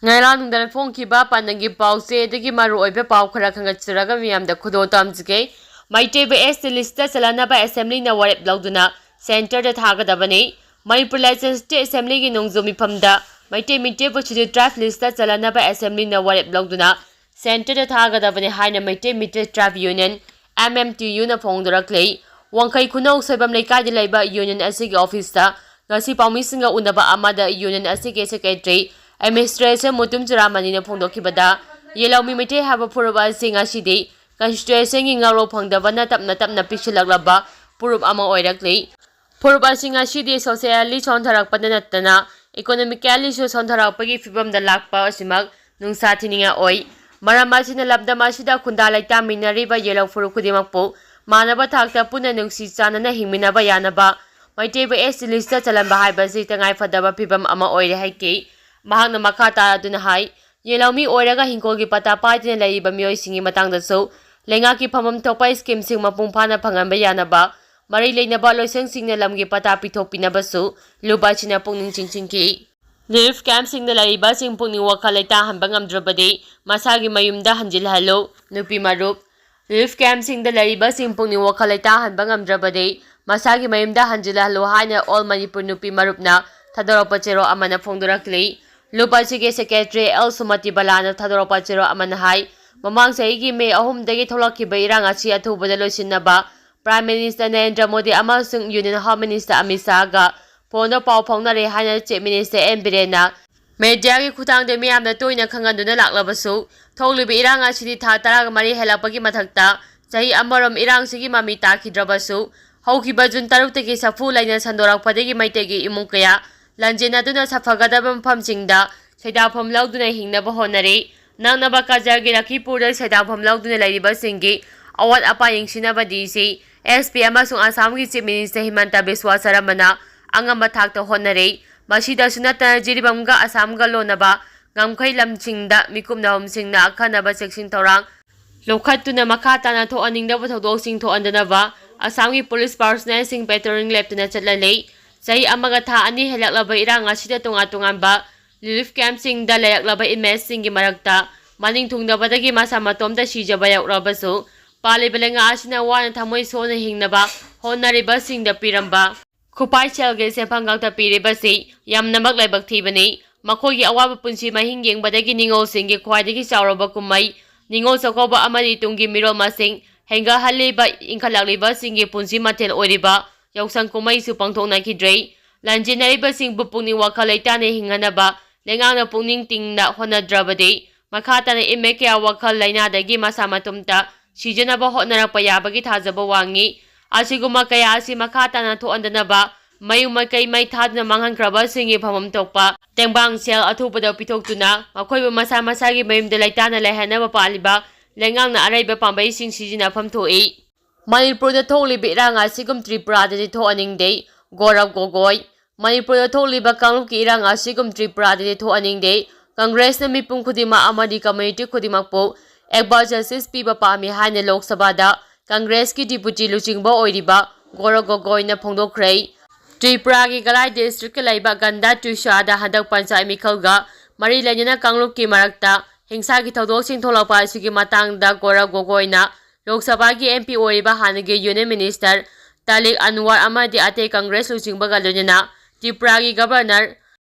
Ngairang Fongkiba Panangi Pause, the Gimaru Obe Paukara Kangatsuraga the Kudo Tamske, my table estilista Salanaba Assembly na Warep Lauduna, Center the Tagadabane, Manipur License State Assembly in Nungzumi Pamda, my table to draft lista Salanaba Assembly na Warep Lauduna, Center the Tagadabane Hina my table draft union, MMTU na Fongdora Clay, Wankai Kuno Sabam Leka de Labor Union Asig Officer, Nasi Pamisinga Unaba Amada Union Asig Secretary, Administration Mutum Juramani na Pongdokibada, Yellow Mimite have a Puruba Sing Ashidi, Constitution in Garo Pongdavana Tapna Pishilagraba, Purub Ama Oirakli, Puruba Sing Ashidi socially Sontarak Padanatana, economically so Sontarapagi Fibam the Lakpa Simag, Nung Satininga Oi, Maramasina Labda Mashida Kundala Tamina Riba Yellow Furukudimapo, Manaba Takta Puna Nung Sisana Himinaba Yanaba, my table is lista Talamba Hibazita Fadaba Pibam Ama Oi Hake. Mahang na makata dunahai, Yelami Oraga Hinkogi Pata Party and Laiba Mio singing Matang the so, Lengaki Pamam Topa skim sing Mapumpana Pangambayanaba, Marile Nabalo sing sing the Lamgi Pata Pitopina Basu, Lubachina Punging Chinki. Nilf Camp sing the Laiba sing Puni Wakaleta Hambangam Drabade, Masagi Mayumda Hanjil Halo, Nupi Marup. Nilf Camp sing the Laiba sing Puni Wakaleta Hambangam Drabade, Masagi Mayumda Hanjil Halo Hina all Manipur Nupi Marupna, Tadaropachero Amana Fongdurakli. Lupachige Secretary El Sumati Balana Tadropachero Amanahai, Mamang Saigi May Ahum Degi Toloki Bairang Achi Atuba de Lucinaba, Prime Minister Narendra Modi Amasung Union Home Minister Amisaga, Pono Pau Pongnare Hana Chief Minister Mbirena, Mediagi Kutang de Miam the Tuina Kanganduna Laklabasu, Toli Birang Achi Tatara Mari Helapagi Matakta, Sahi Amaram Irang Sigi Mamita Kidrabasu, Hoki Bajun Taruteki Safu Lina Sandora Padegi Maitegi Imukaya, Lanjena duna Safagadabam Pamsingda, Sedapam Lauduna Hinaba Honare, Nanaba Kazagi Pura Sedapam Lauduna Ladiba Singi, Awat Apaying Sinaba DC, SP Amasung Asamgi Chief Minister Himanta Biswa Saramana, Angamatakta Honare, Mashida Sunata Jiribamga Asamga Lonaba, Gamkai Lamchingda, Mikumna Homsingna Akanaba Section Torang, Lokatuna Makatana to Aninda Watodosing to Andanava, Asami Police Personnel Sing Veteran Lieutenant Chatlalay, Say Amagata ani Helaklaba Irang Ashida Tungatungamba, Lilif Camp Sing the Layaklaba Imes Singi Maragta, Maning Tungda Badagi Masamatom the Shija Bayak Rabaso, Pali Belenga Ashina Wan Tamoy Sona Hingnaba, Honariba Sing the Piramba, Kupai Chelge Sepangata Piribasi, Yam Namak Labak Tibani, Makogi Awaba Punchi Mahinging Badagi Ningo Singi Quadigi Sauraba Kumai, Ningo Sokoba Amadi Tungi Miro Masing, Henga Haliba Inkalaliba Singi Punchi Matel Oriba, Yausang Kumay Supang Tong Nakidre, Lanjinariba Sing Bupuni Wakalaitane Hinganaba, Lengana Puning Ting na Honadrabade, Makata na Imekia Wakal Laina de Gimasamatumta, Shijanaba Hotarapayabagi Tazabawangi, Asiguma Kaya si Makata na to Andanaba, Mayumakay May Tad na Mangan Kraba Singi Pamam Tokpa, Tengbang Sel Atupada Pitok Tuna, Makoy Masamasagi Mayum de Laitana Lehanaba Paliba, Lengang na Araba Pambay Sing Sijina Pam to E. Manipur the Toli Biranga Sigum Tripura de Toaning Day, Gorav Gogoi, Manipur the Toli Bakanguki Iranga Sigum Tripura de Toaning Day, Congress na Mipung Kudima Amadi Community Kudimakpo, Ekba Justice Piba Pami Hane Lok Sabada, Congress ki Deputy Luchingbo Oiriba, Gorav Gogoi na Pongdo Kray, Tripura ki Galai District Laiba Ganda Tushada Hadak Pansai Mikalga, Marilena Kangluki Marakta, Hingsaki Todosing Tolapa Sigi Matang da Gorav Gogoi na, Lok Sabha ki MP Oiriba Hanage Union Minister Talik Anwar Amadi Ate Congress Luchingba Galunina, Tripura ki Governor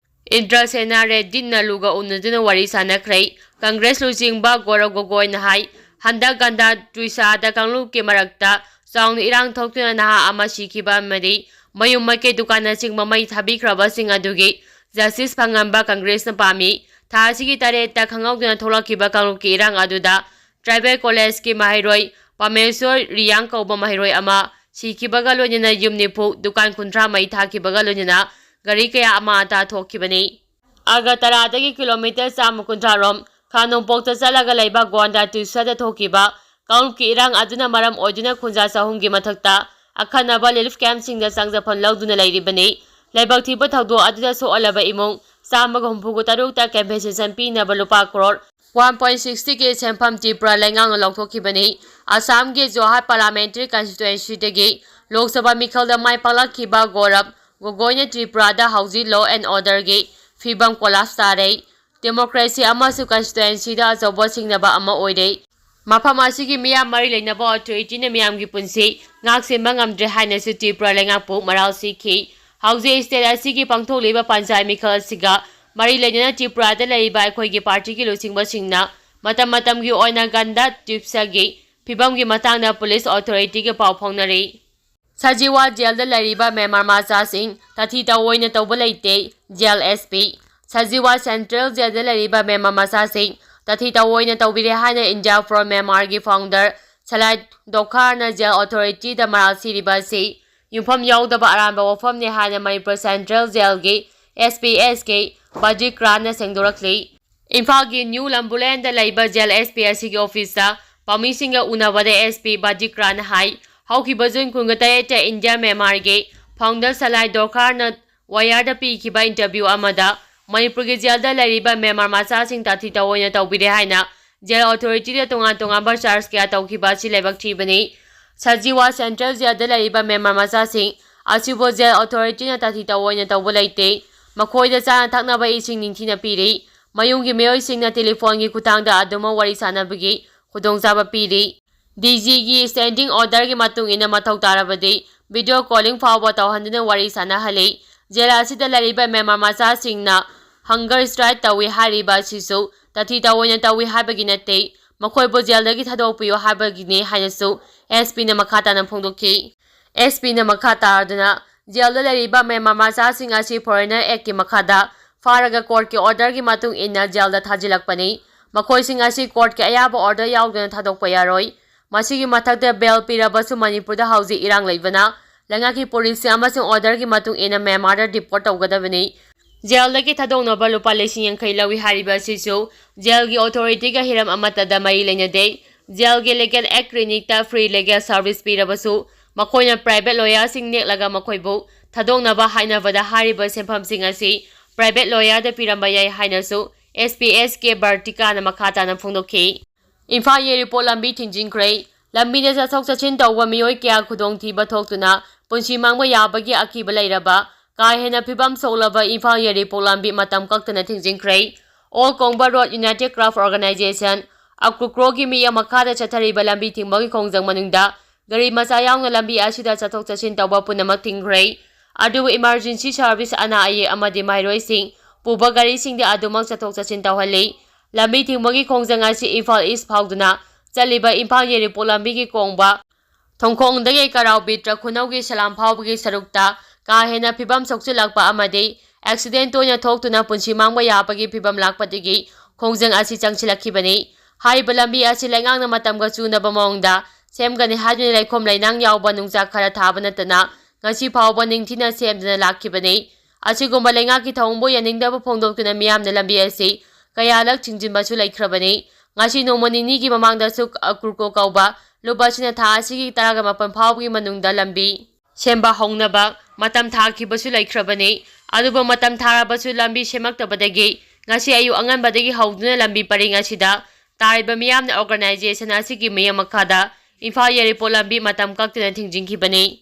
Indra Sena Reddy na Luga Unaduna Warisa na Kray, Congress Luchingba Gorav Gogoi na Hai, Handa Ganda Tuisada Kangluki Marakta, Sound Irang Tokuna Naha Amashikiba Madi, Mayumake Dukana Sing Mamay Tabi Kraba Sing Adugi, Justice Pangamba Congress na Pami, Tasigi Tareta Kangokuna Tolakiba Kangluki Irang Aduda, Tribal College ki Mahiroi, Pamesor Riyang Kauba Mahiroi Ama, Siki Bagalonina Yumnipu, Dukan Kuntra Maitaki Bagalonina, Garikaya Amata Tokibani. Aga Taradagi kilometers Samukuntarom, Kano Bokta Salagalaiba Gwanda to Sada Tokiba, Kaunki Irang Aduna Maram Ojuna Kunza Sahungi Matakta, Akanaba Lilif Camp Sing the Sangzapan Lauduna Lady Bane, Labak Tiba Tado Aduna So Alaba Imong, Samagumpugutarukta Campaigns and Pina Balupa Crore, 1.60 ke Sempam Tripura Lengang Lokokibani, Assam ke Johar Parliamentary Constituency Degi, Lok Sabha Mikal da Mai Palakiba Gorab, Gogoyna Tripura da Hausi Law and Order ge, Fibam Collapse Tare, democracy ꯑꯃꯁꯨꯡ ꯀꯟꯁꯇꯤꯇꯨꯑꯦꯟꯁꯤꯗ ꯑꯆꯧꯕ ꯁꯤꯡꯅꯕ ꯑꯃ ꯑꯣꯏꯔꯦ꯫ ꯃꯐꯝ ꯑꯁꯤꯒꯤ ꯃꯤꯌꯥꯝ ꯃꯔꯤ ꯂꯩꯅꯕ ꯑꯣꯊꯣꯔꯤꯇꯤꯅ ꯃꯤꯌꯥꯝꯒꯤ ꯄꯨꯟꯁꯤ ꯉꯥꯛꯁꯦꯟꯕ ꯉꯝꯗ꯭ꯔꯦ ꯍꯥꯏꯅꯁꯨ ꯇ꯭ꯔꯤꯄꯨꯔꯥ ꯂꯩꯉꯥꯛꯄꯨ ꯃꯔꯥꯜ ꯁꯤꯈꯤ꯫ ꯍꯧꯖꯤꯛ ꯁ꯭ꯇꯦꯠ ꯑꯁꯤꯒꯤ ꯄꯥꯡꯊꯣꯛꯂꯤꯕ ꯄꯟꯆꯥꯌꯠ ꯃꯤꯈꯜ ꯑꯁꯤꯒ ꯃꯔꯤ ꯂꯩꯅꯅ ꯇ꯭ꯔꯤꯄꯨꯔꯥꯗ ꯂꯩꯔꯤꯕ ꯑꯩꯈꯣꯏꯒꯤ ꯄꯥꯔꯇꯤꯒꯤ ꯂꯨꯆꯤꯡꯕꯁꯤꯡꯅ ꯃꯇꯝ ꯃꯇꯝꯒꯤ ꯑꯣꯏꯅ ꯒꯟꯗꯥ ꯇ꯭ꯔꯤꯞꯁꯒꯤ ꯐꯤꯚꯝꯒꯤ ꯃꯇꯥꯡꯗ ꯄꯨꯂꯤꯁ ꯑꯣꯊꯣꯔꯤꯇꯤꯒ ꯄꯥꯎ ꯐꯥꯎꯅꯔꯤ꯫ ꯁꯖꯤꯋꯥ ꯖꯦꯜꯗ ꯂꯩꯔꯤꯕ ꯃ꯭ꯌꯥꯟꯃꯥꯔ ꯃꯆꯥꯁꯤꯡ ꯇꯥꯊꯤ ꯇꯥꯋꯣꯏꯅ ꯇꯧꯕ ꯂꯩꯇꯦ꯫ Gel SP. ꯁꯖꯤꯋꯥ ꯁꯦꯟꯇ꯭ꯔꯦꯜ ꯖꯦꯜꯗ ꯂꯩꯔꯤꯕ ꯃ꯭ꯌꯥꯟꯃꯥꯔ ꯃꯆꯥꯁꯤꯡ ꯇꯥꯊꯤ ꯇꯥꯋꯣꯏꯅ ꯇꯧꯕꯤꯔꯦ ꯍꯥꯏꯅ ꯏꯟꯗꯤꯌꯥ ꯐꯣꯔ ꯃ꯭ꯌꯥꯟꯃꯥꯔꯒꯤ ꯐꯥꯎꯟꯗꯔ ꯁꯂꯥꯏ ꯗꯣꯈꯥꯔꯅ ꯖꯦꯜ ꯑꯣꯊꯣꯔꯤꯇꯤꯗ ꯃꯔꯥꯜ ꯁꯤꯔꯤꯕ ꯑꯁꯤ ꯌꯨꯝꯐꯝ ꯌꯥꯎꯗꯕ ꯑꯔꯥꯟꯕ ꯋꯥꯐꯝꯅꯤ ꯍꯥꯏꯅ ꯃꯅꯤꯄꯨꯔ ꯁꯦꯟꯇ꯭ꯔꯦꯜ ꯖꯦꯜꯒꯤ ꯑꯦꯁ.ꯄꯤ.ꯑꯦꯁ.ꯀꯦ ꯕꯖꯤꯀ꯭ꯔꯥꯟꯅ ꯁꯦꯡꯗꯣꯔꯛꯂꯤ꯫ ꯏꯝꯐꯥꯜꯒꯤ ꯅ꯭ꯌꯨ ꯂꯝꯕꯨꯂꯦꯟꯗ ꯂꯩꯕ ꯖꯦꯜ ꯑꯦꯁ.ꯄꯤ. ꯑꯁꯤꯒꯤ ꯑꯣꯐꯤꯁꯇ ꯄꯥꯎꯃꯤꯁꯤꯡꯒ ꯎꯅꯕꯗ ꯑꯦꯁ.ꯄꯤ. ꯕꯖꯤꯀ꯭ꯔꯥꯟꯅ ꯍꯥꯏ ꯍꯧꯈꯤꯕ ꯖꯨꯟ 28ꯇ ꯏꯟꯗꯤꯌꯥ ꯃ꯭ꯌꯥꯟꯃꯥꯔꯒꯤ ꯐꯥꯎꯟꯗꯔ ꯁꯂꯥꯏ ꯗꯣꯈꯥꯔꯅ ꯋꯥꯌꯔꯗ ꯄꯤꯈꯤꯕ ꯏꯟꯇꯔꯚ꯭ꯌꯨ ꯑꯃꯗ ꯃꯅꯤꯄꯨꯔꯒꯤ ꯖꯦꯜꯗ ꯂꯩꯔꯤꯕ ꯃ꯭ꯌꯥꯟꯃꯥꯔ ꯃꯆꯥꯁꯤꯡ ꯇꯥꯊꯤ ꯇꯥꯋꯣꯏꯅ ꯇꯧꯕꯤꯔꯦ ꯍꯥꯏꯅ ꯖꯦꯜ ꯑꯣꯊꯣꯔꯤꯇꯤꯗ ꯇꯣꯉꯥꯟ-ꯇꯣꯉꯥꯟꯕ ꯆꯥꯔꯖ ꯀꯌꯥ ꯇꯧꯈꯤꯕ ꯑꯁꯤ ꯂꯥꯏꯕꯛ ꯊꯤꯕꯅꯤ꯫ ꯁꯖꯤꯋꯥ ꯁꯦꯟꯇ꯭ꯔꯦꯜ ꯖꯦꯜꯗ ꯂꯩꯔꯤꯕ ꯃ꯭ꯌꯥꯟꯃꯥꯔ ꯃꯆꯥꯁꯤꯡ ꯑꯁꯤꯕꯨ ꯖꯦꯜ ꯑꯣꯊꯣꯔꯤꯇꯤꯅ ꯇꯥꯊꯤ ꯇꯥꯋꯣꯏꯅ ꯇꯧꯕ ꯂꯩꯇꯦ꯫ ꯃꯈꯣꯏꯗ ꯆꯥꯅ ꯊꯛꯅꯕ ꯏꯁꯤꯡ ꯅꯤꯡꯊꯤꯅ ꯄꯤꯔꯤ꯫ ꯃꯌꯨꯝꯒꯤ ꯃꯤꯑꯣꯏꯁꯤꯡꯅ ꯇꯦꯂꯤꯐꯣꯟꯒꯤ ꯈꯨꯠꯊꯥꯡꯗ ꯑꯗꯨꯃꯛ ꯋꯥꯔꯤ ꯁꯥꯅꯕꯒꯤ ꯈꯨꯗꯣꯡꯆꯥꯕ ꯄꯤꯔꯤ꯫ ꯗꯤ.ꯖꯤ.ꯒꯤ ꯁ꯭ꯇꯦꯟꯗꯤꯡ ꯑꯣꯔꯗꯔꯒꯤ ꯃꯇꯨꯡ ꯏꯟꯅ ꯃꯊꯧ ꯇꯥꯔꯕꯗꯤ ꯚꯤꯗꯤꯑꯣ ꯀꯣꯂꯤꯡ ꯐꯥꯎꯕ ꯇꯧꯍꯟꯗꯨꯅ ꯋꯥꯔꯤ ꯁꯥꯅꯍꯜꯂꯤ꯫ ꯖꯦꯜ ꯑꯁꯤꯗ ꯂꯩꯔꯤꯕ ꯃ꯭ꯌꯥꯟꯃꯥꯔ ꯃꯆꯥꯁꯤꯡꯅ ꯍꯪꯒꯔ ꯁ꯭ꯇ꯭ꯔꯥꯏꯛ ꯇꯧꯏ ꯍꯥꯏꯔꯤꯕ ꯑꯁꯤꯁꯨ ꯇꯥꯊꯤ ꯇꯥꯋꯣꯏꯅ ꯇꯧꯏ ꯍꯥꯏꯕꯒꯤ ꯅꯠꯇꯦ, ꯃꯈꯣꯏꯕꯨ ꯖꯦꯜꯗꯒꯤ ꯊꯥꯗꯣꯛꯄꯤꯌꯨ ꯍꯥꯏꯕꯒꯤꯅꯤ ꯍꯥꯏꯅꯁꯨ ꯑꯦꯁ.ꯄꯤ.ꯅ ꯃꯈꯥ ꯇꯥꯅ ꯐꯣꯡꯗꯣꯛꯈꯤ꯫ ꯑꯦꯁ.ꯄꯤ.ꯅ ꯃꯈꯥ ꯇꯥꯔꯗꯨꯅ ꯖꯦꯜꯗ ꯂꯩꯔꯤꯕ ꯃ꯭ꯌꯥꯟꯃꯥꯔ ꯃꯆꯥꯁꯤꯡ ꯑꯁꯤ ꯐꯣꯔꯦꯅꯔ ꯑꯦꯛꯇꯀꯤ ꯃꯈꯥꯗ ꯐꯥꯔꯒ ꯀꯣꯔꯠꯀꯤ ꯑꯣꯔꯗꯔꯒꯤ ꯃꯇꯨꯡ ꯏꯟꯅ ꯖꯦꯜꯗ ꯊꯥꯖꯤꯜꯂꯛꯄꯅꯤ꯫ ꯃꯈꯣꯏꯁꯤꯡ ꯑꯁꯤ ꯀꯣꯔꯠꯀꯤ ꯑꯌꯥꯕ ꯑꯣꯔꯗꯔ ꯌꯥꯎꯗꯅ ꯊꯥꯗꯣꯛꯄ ꯌꯥꯔꯣꯏ꯫ ꯃꯁꯤꯒꯤ ꯃꯊꯛꯇ ꯕꯦꯜ ꯄꯤꯔꯕꯁꯨ ꯃꯅꯤꯄꯨꯔꯗ ꯍꯧꯖꯤꯛ ꯏꯔꯥꯡ ꯂꯩꯕꯅ ꯂꯩꯉꯥꯛꯀꯤ ꯄꯣꯂꯤꯁꯤ ꯑꯃꯁꯨꯡ ꯑꯣꯔꯗꯔꯒꯤ ꯃꯇꯨꯡ ꯏꯟꯅ ꯃ꯭ꯌꯥꯟꯃꯥꯔꯗ ꯗꯤꯄꯣꯔꯠ ꯇꯧꯒꯗꯕꯅꯤ꯫ ꯖꯦꯜꯗꯒꯤ ꯊꯥꯗꯣꯛꯅꯕ ꯂꯨꯄꯥ 50,000 ꯂꯧꯏ ꯍꯥꯏꯔꯤꯕ ꯑꯁꯤꯁꯨ ꯖꯦꯜꯒꯤ ꯑꯣꯊꯣꯔꯤꯇꯤꯒ ꯍꯤꯔꯝ ꯑꯃꯠꯇꯗ ꯃꯔꯤ ꯂꯩꯅꯗꯦ꯫ ꯖꯦꯜꯒꯤ ꯂꯤꯒꯦꯜ ꯑꯦꯗ ꯀ꯭ꯂꯤꯅꯤꯛꯇ ꯐ꯭ꯔꯤ ꯂꯤꯒꯦꯜ ꯁꯔꯚꯤꯁ ꯄꯤꯔꯕꯁꯨ ꯃꯈꯣꯏꯅ ꯄ꯭ꯔꯥꯏꯚꯦꯠ ꯂꯣꯌꯔꯁꯤꯡ ꯅꯦꯛꯂꯒ ꯃꯈꯣꯏꯕꯨ ꯊꯥꯗꯣꯛꯅꯕ ꯍꯥꯏꯅꯕꯗ ꯍꯥꯏꯔꯤꯕ ꯁꯦꯟꯐꯝꯁꯤꯡ ꯑꯁꯤ ꯄ꯭ꯔꯥꯏꯚꯦꯠ ꯂꯣꯌꯔꯗ ꯄꯤꯔꯝꯕ ꯌꯥꯏ ꯍꯥꯏꯅꯁꯨ ꯑꯦꯁ.ꯄꯤ.ꯑꯦꯁ.ꯀꯦ ꯕꯔꯇꯤꯀꯥꯅ ꯃꯈꯥ ꯇꯥꯅ ꯐꯣꯡꯗꯣꯛꯈꯤ꯫ ꯏꯝꯐꯥꯜ ꯌꯥꯏꯔꯤꯄꯣꯛ ꯂꯝꯕꯤ ꯊꯤꯡꯖꯤꯟꯈ꯭ꯔꯦ꯫ ꯂꯝꯕꯤꯗ ꯆꯠꯊꯣꯛ-ꯆꯠꯁꯤꯟ ꯇꯧꯕ ꯃꯤꯑꯣꯏ ꯀꯌꯥ ꯈꯨꯗꯣꯡꯊꯤꯕ ꯊꯣꯛꯇꯨꯅ ꯄꯨꯟꯁꯤ ꯃꯥꯡꯕ ꯌꯥꯕꯒꯤ ꯑꯀꯤꯕ ꯂꯩꯔꯕ ꯀꯥ ꯍꯦꯟꯅ ꯐꯤꯚꯝ ꯁꯣꯛꯂꯕ ꯏꯝꯐꯥꯜ ꯌꯥꯏꯔꯤꯄꯣꯛ ꯂꯝꯕꯤ ꯃꯇꯝ ꯀꯛꯇꯅ ꯊꯤꯡꯖꯤꯟꯈ꯭ꯔꯦ꯫ ꯑꯣꯜ ꯀꯣꯡꯕ ꯔꯣꯗ ꯌꯨꯅꯥꯏꯇꯦꯗ ꯀ꯭ꯔꯥꯐ ꯑꯣꯔꯒꯅꯥꯏꯖꯦꯁꯟ ꯑꯀ꯭ꯔꯨꯀ꯭ꯔꯣꯒꯤ ꯃꯤꯠꯌꯦꯡ ꯃꯈꯥꯗ ꯆꯠꯊꯔꯤꯕ ꯂꯝꯕꯤ ꯊꯤꯡꯕꯒꯤ ꯈꯣꯡꯖꯪ ꯃꯅꯨꯡꯗ ꯒꯥꯔꯤ ꯃꯆꯥ ꯌꯥꯎꯅ ꯂꯝꯕꯤ ꯑꯁꯤꯗ ꯆꯠꯊꯣꯛ-ꯆꯠꯁꯤꯟ ꯇꯧꯕ ꯄꯨꯝꯅꯃꯛ ꯊꯤꯡꯈ꯭ꯔꯦ꯫ ꯑꯗꯨꯕꯨ ꯏꯃꯔꯖꯦꯟꯁꯤ ꯁꯔꯚꯤꯁ, ꯑꯅꯥ-ꯑꯌꯦꯛ ꯑꯃꯗꯤ ꯃꯍꯩꯔꯣꯏꯁꯤꯡ ꯄꯨꯕ ꯒꯥꯔꯤꯁꯤꯡꯗꯤ ꯑꯗꯨꯃꯛ ꯆꯠꯊꯣꯛ-ꯆꯠꯁꯤꯟ ꯇꯧꯍꯜꯂꯤ꯫ ꯂꯝꯕꯤ ꯊꯤꯡꯕꯒꯤ ꯈꯣꯡꯖꯪ ꯑꯁꯤ ꯏꯝꯐꯥꯜ ꯏꯁ ꯐꯥꯎꯗꯨꯅ ꯆꯠꯂꯤꯕ ꯏꯝꯐꯥꯜ ꯌꯥꯏꯔꯤꯄꯣꯛ ꯂꯝꯕꯤꯒꯤ ꯀꯣꯡꯕ ꯊꯣꯡꯈꯣꯡꯗꯒꯤ ꯀꯔꯥꯎꯕꯤꯠꯇ꯭ꯔ ꯈꯨꯅꯧꯒꯤ ꯁꯂꯥꯝ ꯐꯥꯎꯕꯒꯤ ꯁꯔꯨꯛꯇ ꯀꯥ ꯍꯦꯟꯅ ꯐꯤꯚꯝ ꯁꯣꯛꯆꯤꯜꯂꯛꯄ ꯑꯃꯗꯤ ꯑꯦꯛꯁꯤꯗꯦꯟ ꯇꯣꯏꯅ ꯊꯣꯛꯇꯨꯅ ꯄꯨꯟꯁꯤ ꯃꯥꯡꯕ ꯌꯥꯕꯒꯤ ꯐꯤꯚꯝ ꯂꯥꯛꯄꯗꯒꯤ ꯈꯣꯡꯖꯪ ꯑꯁꯤ ꯆꯪꯁꯤꯜꯂꯛꯈꯤꯕꯅꯤ꯫ ꯍꯥꯏꯔꯤꯕ ꯂꯝꯕꯤ ꯑꯁꯤ ꯂꯩꯉꯥꯛꯅ ꯃꯇꯝꯒ ꯆꯨꯅꯕ ꯃꯑꯣꯡꯗ ꯁꯦꯝꯒꯅꯤ ꯍꯥꯏꯗꯨꯅ ꯂꯩꯈꯣꯝ ꯂꯩꯅꯥꯡ ꯌꯥꯎꯕ ꯅꯨꯡꯆꯥꯛ ꯈꯔ ꯊꯥꯕ ꯅꯠꯇꯅ ꯉꯁꯤ ꯐꯥꯎꯕ ꯅꯤꯡꯊꯤꯅ ꯁꯦꯝꯗꯅ ꯂꯥꯛꯈꯤꯕꯅꯤ꯫ ꯑꯁꯤꯒꯨꯝꯕ ꯂꯩꯉꯥꯛꯀꯤ ꯊꯧꯑꯣꯡꯕꯨ ꯌꯥꯅꯤꯡꯗꯕ ꯐꯣꯡꯗꯣꯛꯇꯨꯅ ꯃꯤꯌꯥꯝꯅ ꯂꯝꯕꯤ ꯑꯁꯤ ꯀꯌꯥꯂꯛ ꯊꯤꯡꯖꯤꯟꯕꯁꯨ ꯂꯩꯈ꯭ꯔꯕꯅꯤ꯫ ꯉꯁꯤ ꯅꯣꯡꯃ ꯅꯤꯅꯤꯒꯤ ꯃꯃꯥꯡꯗꯁꯨ ꯑꯀ꯭ꯔꯨꯀꯣ ꯀꯧꯕ ꯂꯨꯞ ꯑꯁꯤꯅ ꯊꯥ ꯑꯁꯤꯒꯤ 18 ꯐꯥꯎꯕꯒꯤ ꯃꯅꯨꯡꯗ ꯂꯝꯕꯤ ꯁꯦꯝꯕ ꯍꯧꯅꯕ ꯃꯇꯝ ꯊꯥꯈꯤꯕꯁꯨ ꯂꯩꯈ꯭ꯔꯕꯅꯤ꯫ ꯑꯗꯨꯕꯨ ꯃꯇꯝ ꯊꯥꯔꯕꯁꯨ ꯂꯝꯕꯤ ꯁꯦꯝꯃꯛꯇꯕꯗꯒꯤ ꯉꯁꯤ ꯑꯌꯨꯛ ꯑꯉꯟꯕꯗꯒꯤ ꯍꯧꯗꯨꯅ ꯂꯝꯕꯤ ꯄꯔꯦꯡ ꯑꯁꯤꯗ ꯇꯥꯔꯤꯕ ꯃꯤꯌꯥꯝꯅ ꯑꯣꯔꯒꯅꯥꯏꯖꯦꯁꯟ ꯑꯁꯤꯒꯤ ꯃꯤꯠꯌꯦꯡ ꯃꯈꯥꯗ ꯏꯝꯐꯥꯜ ꯌꯥꯏꯔꯤꯄꯣꯛ ꯂꯝꯕꯤ ꯃꯇꯝ ꯀꯛꯇꯅ ꯊꯤꯡꯖꯤꯟꯈꯤꯕꯅꯤ꯫